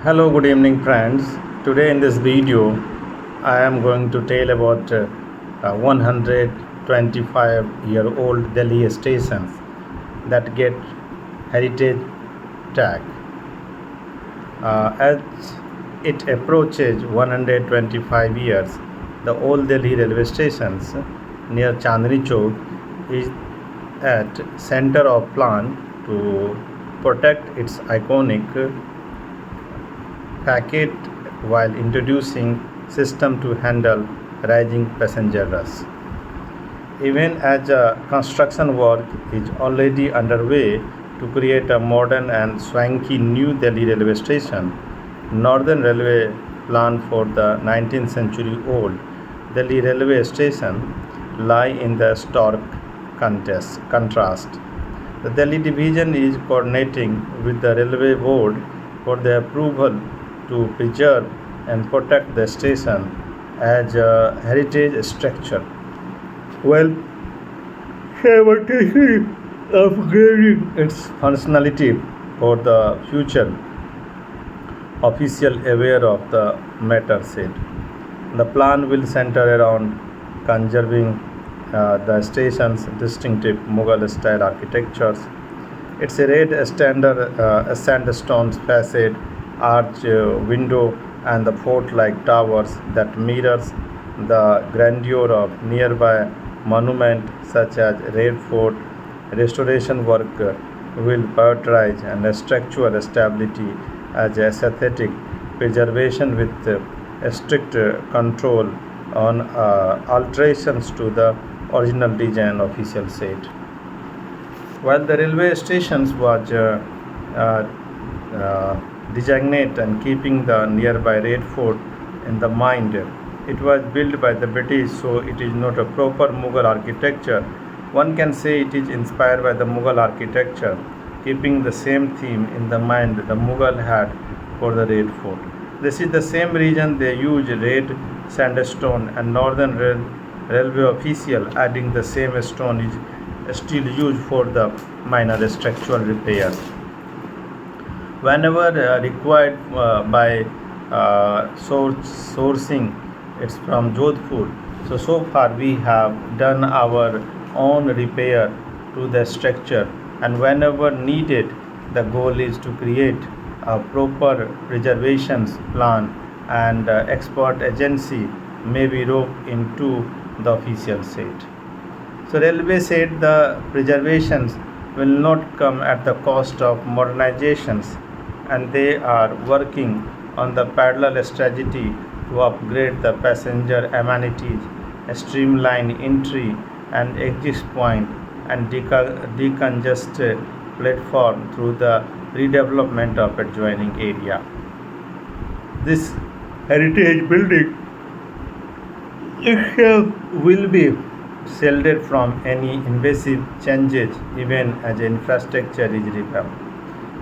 Hello, good evening, friends. Today in this video, I am going to tell about 125-year-old Delhi stations that get heritage tag. As it approaches 125 years, the old Delhi railway stations near Chandni Chowk is at center of plan to protect its iconic packet while introducing system to handle rising passenger rush. Even as construction work is already underway to create a modern and swanky New Delhi railway station, Northern Railway plan for the 19th century old Delhi railway station lie in the stark contrast. The Delhi division is coordinating with the Railway Board for the approval to preserve and protect the station as a heritage structure, while simultaneously upgrading its functionality for the future. Official aware of the matter said. The plan will center around conserving the station's distinctive Mughal-style architectures. It's a red sandstone facade, arch window, and the fort-like towers that mirrors the grandeur of nearby monuments such as Red Fort. Restoration work will prioritize and structural stability as aesthetic preservation with strict control on alterations to the original design, official said. While the railway stations was designate and keeping the nearby Red Fort in the mind, it was built by the British, so it is not a proper Mughal architecture. One can say it is inspired by the Mughal architecture, keeping the same theme in the mind the Mughal had for the Red Fort. This is the same reason they use red sandstone, and Northern Railway official adding the same stone is still used for the minor structural repairs. Whenever required by sourcing, it's from Jodhpur. So far we have done our own repair to the structure, and whenever needed, the goal is to create a proper preservation plan, and expert agency may be roped into, the official said. So railway said the preservations will not come at the cost of modernizations, and they are working on the parallel strategy to upgrade the passenger amenities, streamline entry and exit point, and decongest platform through the redevelopment of adjoining area. This heritage building itself will be shielded from any invasive changes even as infrastructure is revamped.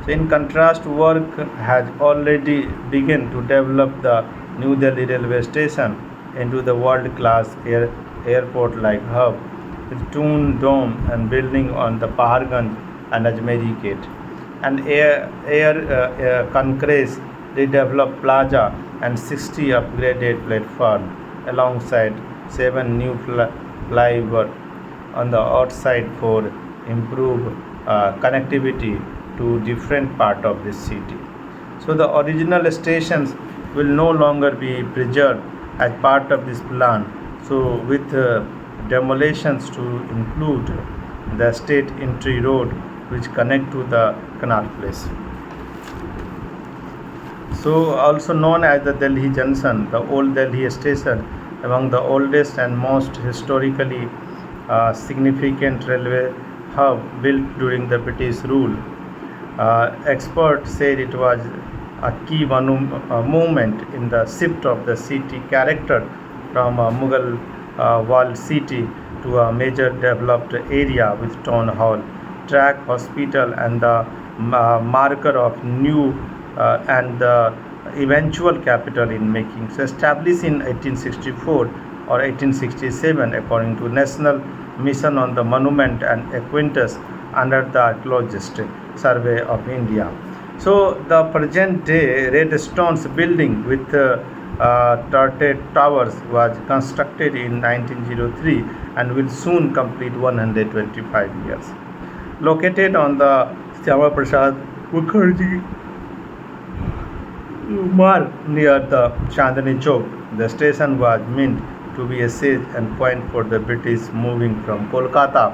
So in contrast, work has already begun to develop the New Delhi railway station into the world-class airport-like hub with twin dome and building on the Paharganj and Ajmeri gate, and concrete redeveloped plaza and 60 upgraded platforms alongside 7 new flyover on the outside for improved connectivity to different part of the city. So the original stations will no longer be preserved as part of this plan. So with demolitions to include the state entry road which connect to the Connaught Place. So also known as the Delhi Junction, the old Delhi station, among the oldest and most historically significant railway hub built during the British rule. Experts said it was a key movement in the shift of the city character from a Mughal walled city to a major developed area with town hall, track, hospital, and the marker of new and the eventual capital in making. So established in 1864 or 1867 according to National Mission on the Monument and Acquaintance under the Archaeologist Survey of India. So the present day red stones building with turreted towers was constructed in 1903 and will soon complete 125 years. Located on the Syama Prasad Mukherjee Marg near the Chandni Chowk, the station was meant to be a siege and point for the British moving from Kolkata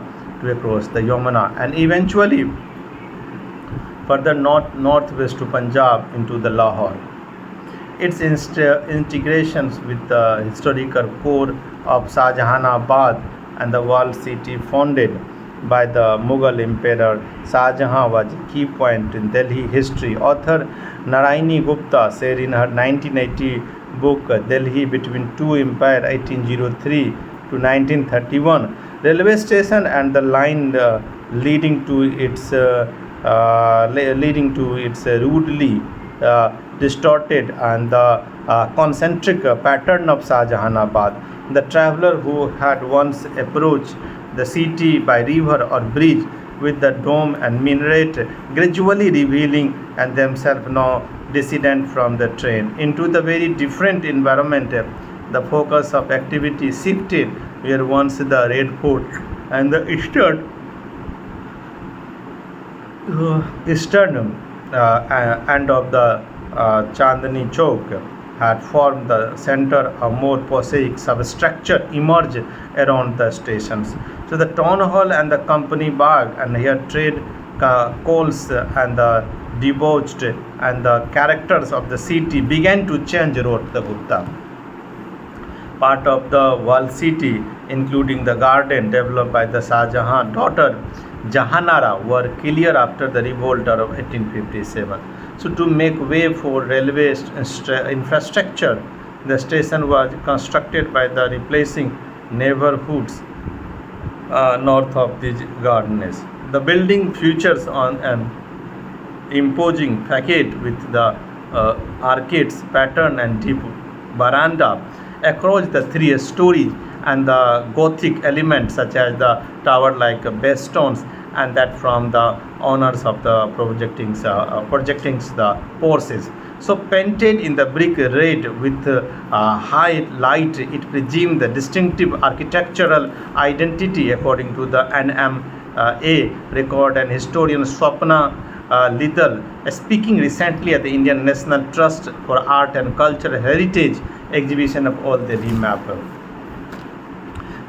to across the Yamuna and eventually further northwest to Punjab into the Lahore. Its integrations with the historical core of Shahjahanabad and the walled city founded by the Mughal Emperor Shah Jahan was a key point in Delhi history. Author Narayani Gupta said in her 1980 book Delhi Between Two Empires 1803 to 1931, railway station and the line leading to its rudely distorted and the concentric pattern of Shahjahanabad. The traveler who had once approached the city by river or bridge with the dome and minaret gradually revealing and themselves now dissident from the train into the very different environment. The focus of activity shifted where once the Red Fort and the eastern end of the Chandni Chowk had formed the center. A more prosaic substructure emerged around the stations. So the town hall and the company bag and here trade coals and the debauched and the characters of the city began to change, wrote the Gupta. Part of the walled city, including the garden developed by the Shah Jahan daughter Jahanara, were cleared after the revolt of 1857. So to make way for railway infrastructure, the station was constructed by the replacing neighborhoods north of these gardens. The building features on an imposing facade with the arcades pattern and deep veranda across the three stories and the Gothic elements such as the tower-like base stones and that from the owners of the projecting the porches. So painted in the brick red with high light, it presumed the distinctive architectural identity according to the NMA record and historian Swapna Lidal, speaking recently at the Indian National Trust for Art and Cultural Heritage exhibition of Old Delhi map,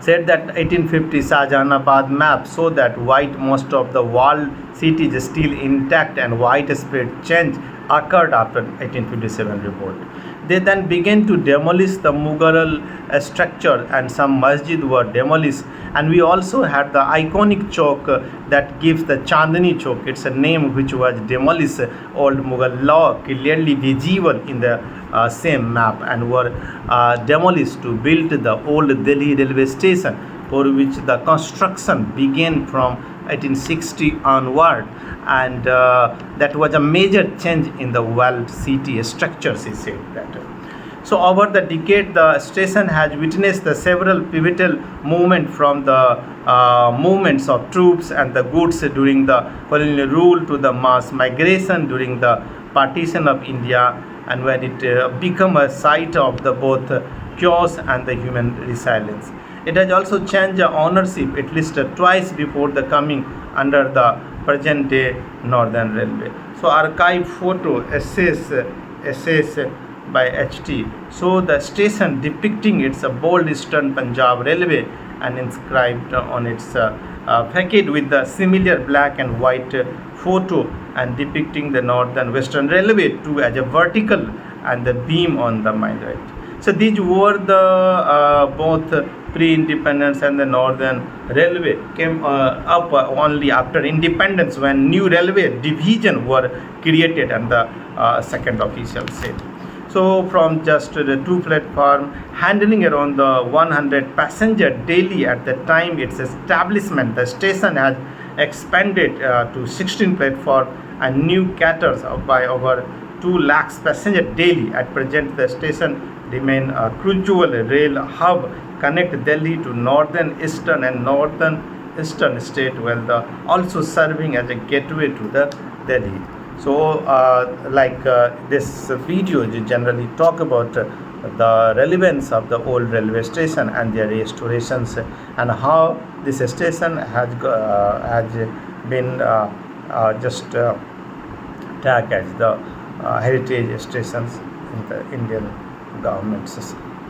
said that 1850 Shahjahanabad map show that white most of the walled city is still intact and widespread change occurred after 1857 revolt. They then began to demolish the Mughal structure and some masjid were demolished, and we also had the iconic chowk that gives the Chandni Chowk its a name, which was demolished. Old Mughal law clearly visible in the same map and were demolished to build the old Delhi railway station, for which the construction began from 1860 onward, and that was a major change in the walled city structures, he said that. So over the decade, the station has witnessed the several pivotal movements from the movements of troops and the goods during the colonial rule to the mass migration during the partition of India, and when it became a site of the both chaos and the human resilience. It has also changed ownership at least twice before the coming under the present day Northern Railway. So archive photo essays by HT. So the station depicting its bold Eastern Punjab Railway and inscribed on its facade with the similar black and white photo and depicting the Northern Western Railway too as a vertical and the beam on the main right. So these were the both pre-independence and the Northern Railway came up only after independence when new railway division were created and the second official said. So from just the two platform handling around the 100 passenger daily at the time its establishment, the station has expanded to 16 platform and new caters by over 2 lakhs passenger daily. At present, the station remain a crucial rail hub, connect Delhi to northern, eastern and northern eastern state, while also serving as a gateway to the Delhi. So, this video, you generally talk about the relevance of the old railway station and their restorations, and how this station has been just tagged as the heritage stations in the Indian government's